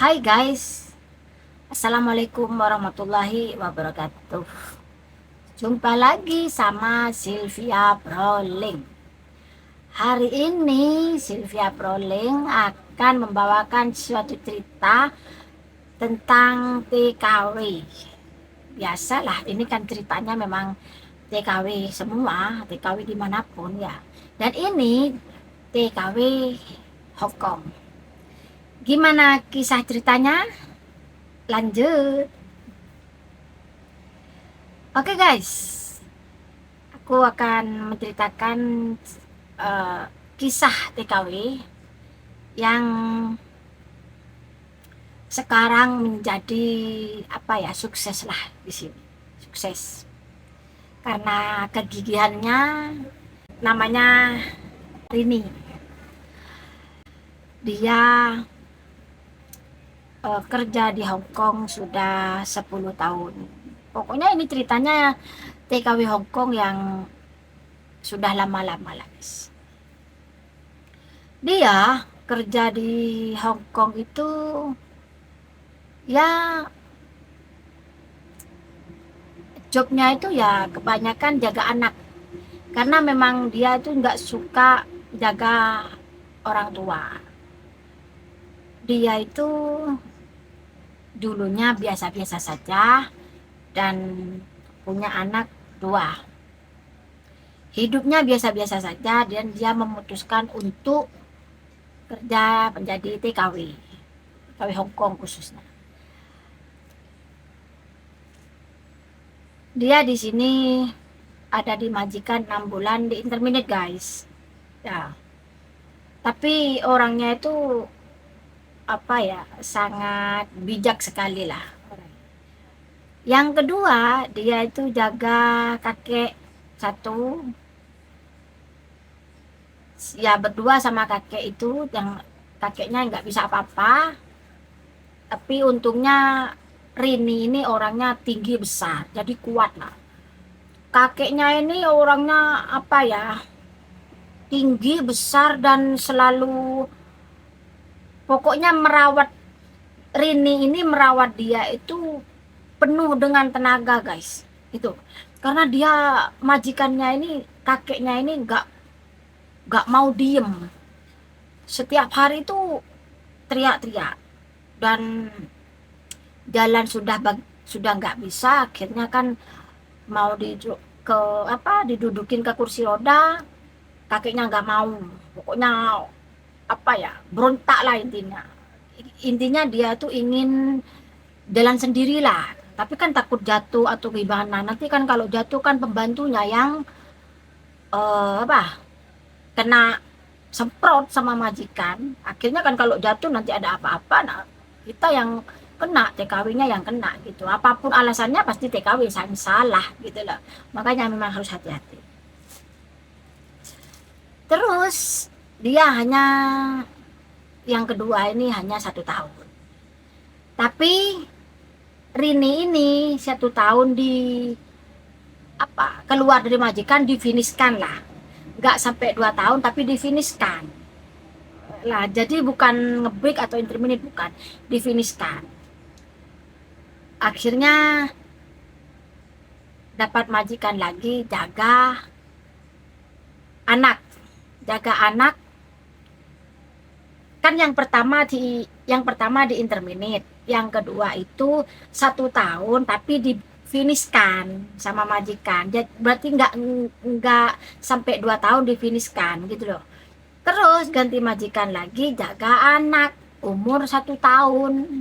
Hai guys, Assalamualaikum warahmatullahi wabarakatuh. Jumpa lagi sama Sylvia Proling. Hari ini Sylvia Proling akan membawakan suatu cerita tentang TKW. Biasalah, ini kan ceritanya memang TKW semua, TKW dimanapun ya. Dan ini TKW Hong Kong. Gimana kisah ceritanya? Lanjut. Oke guys, aku akan menceritakan eh, kisah TKW yang sekarang menjadi sukses lah di sini. Sukses karena kegigihannya. Namanya Rini. Dia kerja di Hong Kong sudah 10 tahun. Pokoknya ini ceritanya TKW Hong Kong yang sudah lama-lama lah guys. Dia kerja di Hong Kong itu ya, jobnya itu ya kebanyakan jaga anak, karena memang dia itu nggak suka jaga orang tua. Dia itu dulunya biasa-biasa saja dan punya anak 2. Hidupnya biasa-biasa saja dan dia memutuskan untuk kerja menjadi TKW Hong Kong khususnya. Dia di sini ada di majikan 6 bulan di intermediate guys. Ya. Tapi orangnya itu sangat bijak sekali lah. Yang kedua, dia itu jaga kakek satu, ya berdua sama kakek itu, yang kakeknya nggak bisa apa-apa. Tapi untungnya Rini ini orangnya tinggi besar, jadi kuat lah. Kakeknya ini orangnya tinggi besar dan selalu pokoknya merawat Rini ini, merawat dia itu penuh dengan tenaga guys. Itu karena dia majikannya ini, kakeknya ini nggak mau diem. Setiap hari itu teriak-teriak dan jalan sudah nggak bisa. Akhirnya kan mau didudukin ke kursi roda, kakeknya nggak mau. Pokoknya berontak lah intinya dia tuh ingin jalan sendirilah, tapi kan takut jatuh atau gimana. Nanti kan kalau jatuh kan pembantunya yang kena semprot sama majikan. Akhirnya kan kalau jatuh nanti ada apa-apa, nah kita yang kena, TKW-nya yang kena gitu. Apapun alasannya pasti TKW yang salah gitu loh. Makanya memang harus hati-hati. Terus dia hanya, yang kedua ini hanya 1 tahun. Tapi Rini ini 1 tahun keluar dari majikan, difinishkan lah. Nggak sampai 2 tahun tapi difinishkan lah. Jadi bukan ngebreak atau intermediate, bukan, difinishkan. Akhirnya dapat majikan lagi, anak jaga anak. Kan yang pertama di intermediate, yang kedua itu 1 tahun tapi difinishkan sama majikan. Jadi berarti nggak sampai 2 tahun difinishkan gitu loh. Terus ganti majikan lagi, jaga anak umur 1 tahun.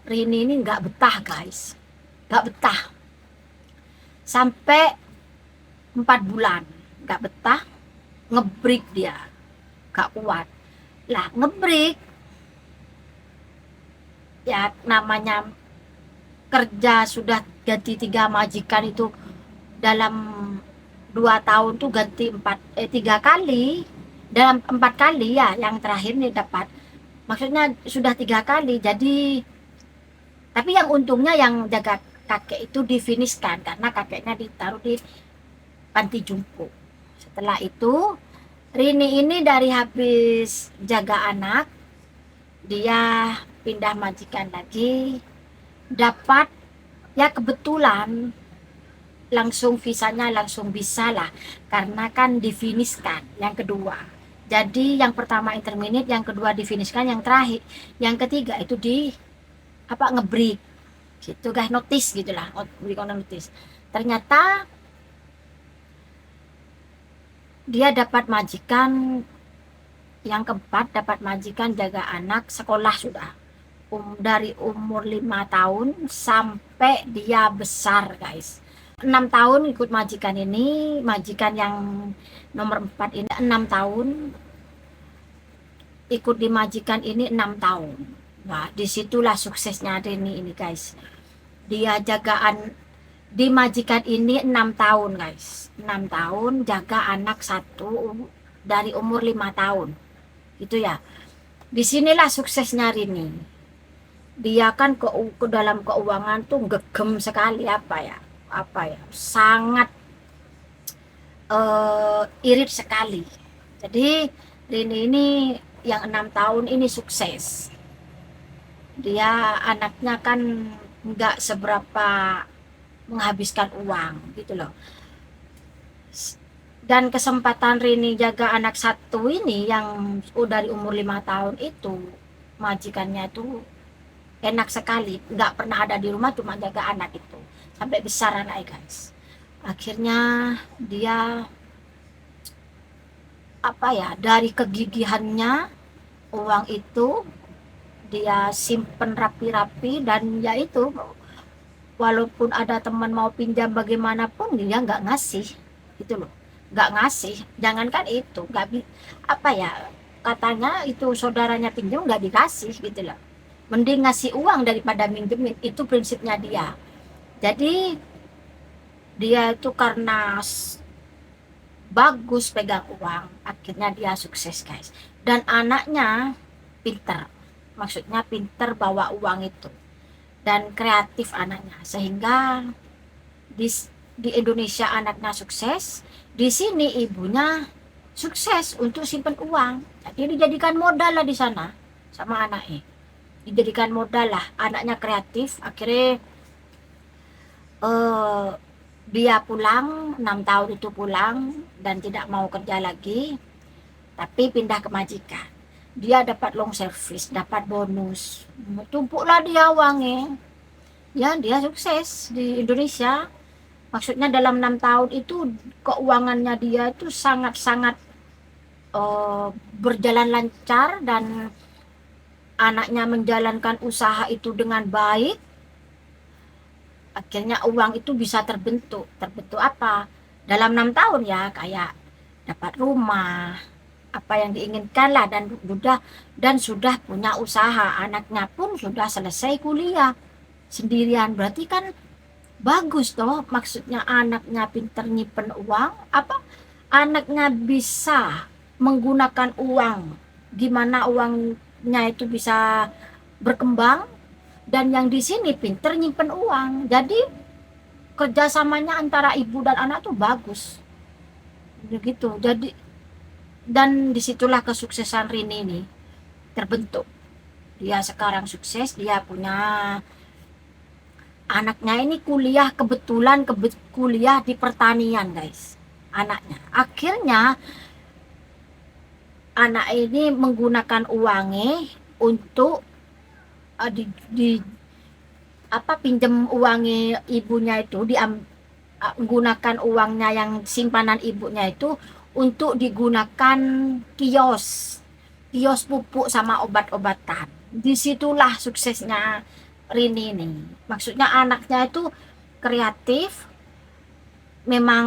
Rini ini nggak betah guys, nggak betah sampai 4 bulan nggak betah, ngebreak dia, nggak kuat lah ngebreak. Ya namanya kerja sudah ganti 3 majikan itu dalam 2 tahun tuh ganti 3 kali, dalam 4 kali ya, yang terakhir nih dapat, maksudnya sudah 3 kali. Jadi tapi yang untungnya yang jaga kakek itu difinishkan karena kakeknya ditaruh di panti jompo. Setelah itu Rini ini dari habis jaga anak dia pindah majikan lagi, dapat ya kebetulan langsung visanya langsung bisa lah, karena kan difiniskan yang kedua. Jadi yang pertama intermediate, yang kedua difiniskan, yang terakhir, yang ketiga itu di apa ngebreak gitu guys, notice gitulah, break on notice. Ternyata dia dapat majikan yang keempat, dapat majikan jaga anak sekolah sudah. Dari umur 5 tahun sampai dia besar guys. 6 tahun ikut majikan ini, majikan yang nomor 4 ini 6 tahun, ikut di majikan ini 6 tahun. Nah, disitulah suksesnya Rini ini guys. Dia jagaan di majikan ini 6 tahun guys. 6 tahun jaga anak satu dari umur 5 tahun. Gitu ya. Disinilah suksesnya Rini. Dia kan ke dalam keuangan tuh gegem sekali, apa ya sangat irit sekali. Jadi Rini ini yang 6 tahun ini sukses. Dia anaknya kan nggak seberapa menghabiskan uang gitu loh. Dan kesempatan Rini jaga anak satu ini yang dari umur 5 tahun itu, majikannya itu enak sekali, nggak pernah ada di rumah, cuma jaga anak itu sampai besar anaknya guys. Akhirnya dia apa ya, dari kegigihannya uang itu dia simpen rapi-rapi, dan ya itu walaupun ada teman mau pinjam bagaimanapun dia nggak ngasih gitu loh, nggak ngasih. Jangankan itu, apa ya, katanya itu saudaranya pinjam nggak dikasih gitu loh, mending ngasih uang daripada minjemin, itu prinsipnya dia. Jadi dia itu karena bagus pegang uang, akhirnya dia sukses guys. Dan anaknya pinter, maksudnya pinter bawa uang itu, dan kreatif anaknya, sehingga di, di Indonesia anaknya sukses, di sini ibunya sukses untuk simpan uang. Jadi dijadikan modal lah di sana sama anaknya, dijadikan modal lah. Anaknya kreatif, akhirnya dia pulang 6 tahun itu pulang dan tidak mau kerja lagi, tapi pindah ke majikan. Dia dapat long service, dapat bonus, tumpuklah dia uangnya. Ya dia sukses di Indonesia. Maksudnya dalam 6 tahun itu keuangannya dia itu sangat-sangat berjalan lancar, dan anaknya menjalankan usaha itu dengan baik. Akhirnya uang itu bisa terbentuk apa dalam 6 tahun ya, kayak dapat rumah, apa yang diinginkan lah, dan sudah punya usaha. Anaknya pun sudah selesai kuliah sendirian. Berarti kan bagus toh, maksudnya anaknya pinter nyimpen uang, apa anaknya bisa menggunakan uang, gimana uangnya itu bisa berkembang. Dan yang di sini pinter nyimpen uang, jadi kerjasamanya antara ibu dan anak tuh bagus begitu. Jadi dan disitulah kesuksesan Rini ini terbentuk. Dia sekarang sukses, dia punya anaknya ini kuliah, kebetulan kuliah di pertanian guys anaknya. Akhirnya anak ini menggunakan uangnya untuk pinjam uangnya ibunya itu, menggunakan uangnya yang simpanan ibunya itu untuk digunakan kios pupuk sama obat-obatan. Disitulah suksesnya Rini ini. Maksudnya anaknya itu kreatif, memang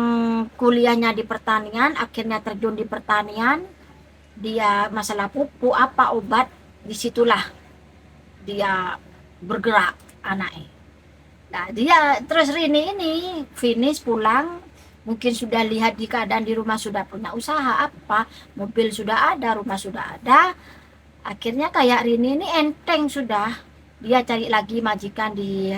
kuliahnya di pertanian, akhirnya terjun di pertanian. Dia masalah pupuk apa obat, disitulah dia bergerak anaknya. Nah dia terus Rini ini finish pulang, mungkin sudah lihat di keadaan di rumah sudah punya usaha apa, mobil sudah ada, rumah sudah ada. Akhirnya kayak Rini ini enteng sudah, dia cari lagi majikan di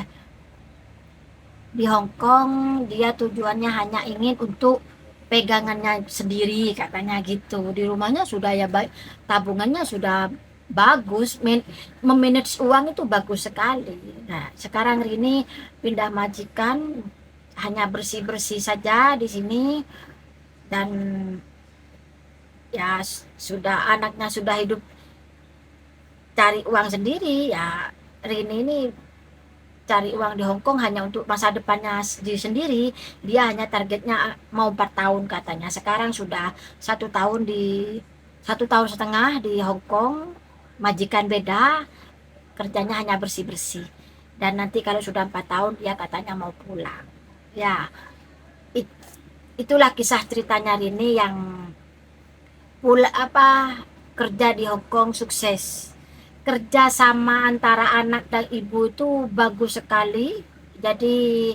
Hong Kong. Dia tujuannya hanya ingin untuk pegangannya sendiri katanya gitu. Di rumahnya sudah ya baik, tabungannya sudah bagus, memanage uang itu bagus sekali. Nah, sekarang Rini pindah majikan, hanya bersih-bersih saja di sini, dan ya sudah anaknya sudah hidup cari uang sendiri. Ya Rini ini cari uang di Hong Kong hanya untuk masa depannya sendiri. Dia hanya targetnya mau 4 tahun katanya. Sekarang sudah 1 tahun 1 tahun setengah di Hong Kong, majikan beda, kerjanya hanya bersih-bersih. Dan nanti kalau sudah 4 tahun dia katanya mau pulang. Ya, itulah kisah ceritanya Rini yang kerja di Hong Kong sukses. Kerja sama antara anak dan ibu itu bagus sekali. Jadi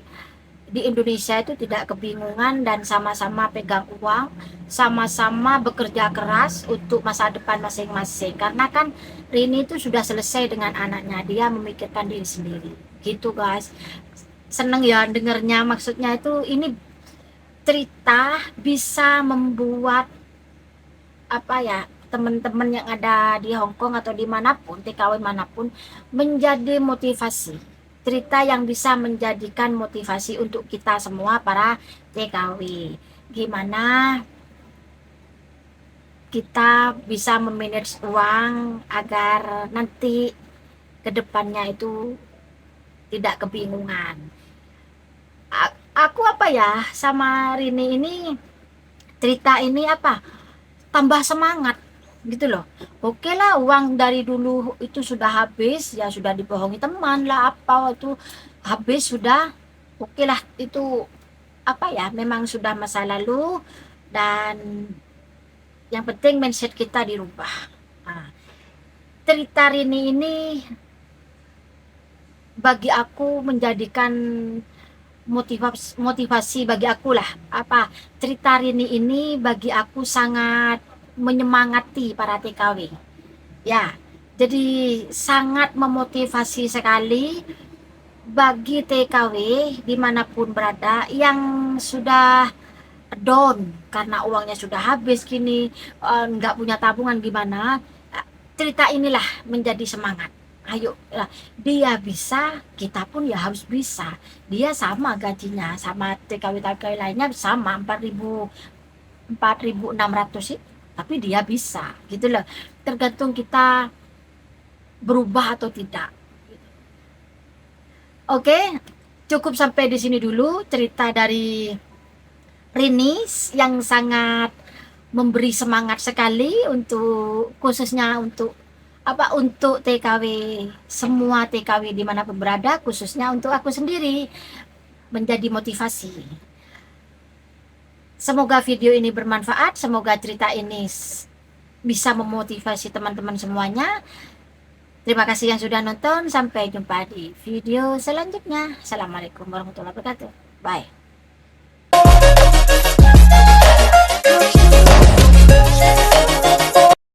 di Indonesia itu tidak kebingungan dan sama-sama pegang uang, sama-sama bekerja keras untuk masa depan masing-masing. Karena kan Rini itu sudah selesai dengan anaknya, dia memikirkan diri sendiri. Gitu guys. Seneng ya dengernya, maksudnya itu ini cerita bisa membuat teman-teman yang ada di Hong Kong atau dimanapun, TKW manapun, menjadi motivasi. Cerita yang bisa menjadikan motivasi untuk kita semua para TKW. Gimana kita bisa memanage uang agar nanti kedepannya itu tidak kebingungan. Aku sama Rini ini, cerita ini tambah semangat gitu loh. Oke lah, uang dari dulu itu sudah habis, ya sudah dibohongi teman lah, itu habis sudah. Oke lah, itu memang sudah masa lalu, dan yang penting mindset kita dirubah. Nah, cerita Rini ini bagi aku menjadikan motivasi bagi aku lah. Cerita Rini ini bagi aku sangat menyemangati para TKW. Ya, jadi sangat memotivasi sekali bagi TKW dimanapun berada yang sudah down karena uangnya sudah habis gini, nggak punya tabungan gimana. Cerita inilah menjadi semangat. Ayo lah, dia bisa, kita pun ya harus bisa. Dia sama gajinya sama TKW-TKW lainnya, sama 4.600 sih, tapi dia bisa gitu loh. Tergantung kita berubah atau tidak. Oke, cukup sampai di sini dulu cerita dari Rini yang sangat memberi semangat sekali, untuk khususnya untuk TKW, semua TKW dimanapun berada, khususnya untuk aku sendiri, menjadi motivasi. Semoga video ini bermanfaat, semoga cerita ini bisa memotivasi teman-teman semuanya. Terima kasih yang sudah nonton, sampai jumpa di video selanjutnya. Assalamualaikum warahmatullahi wabarakatuh. Bye.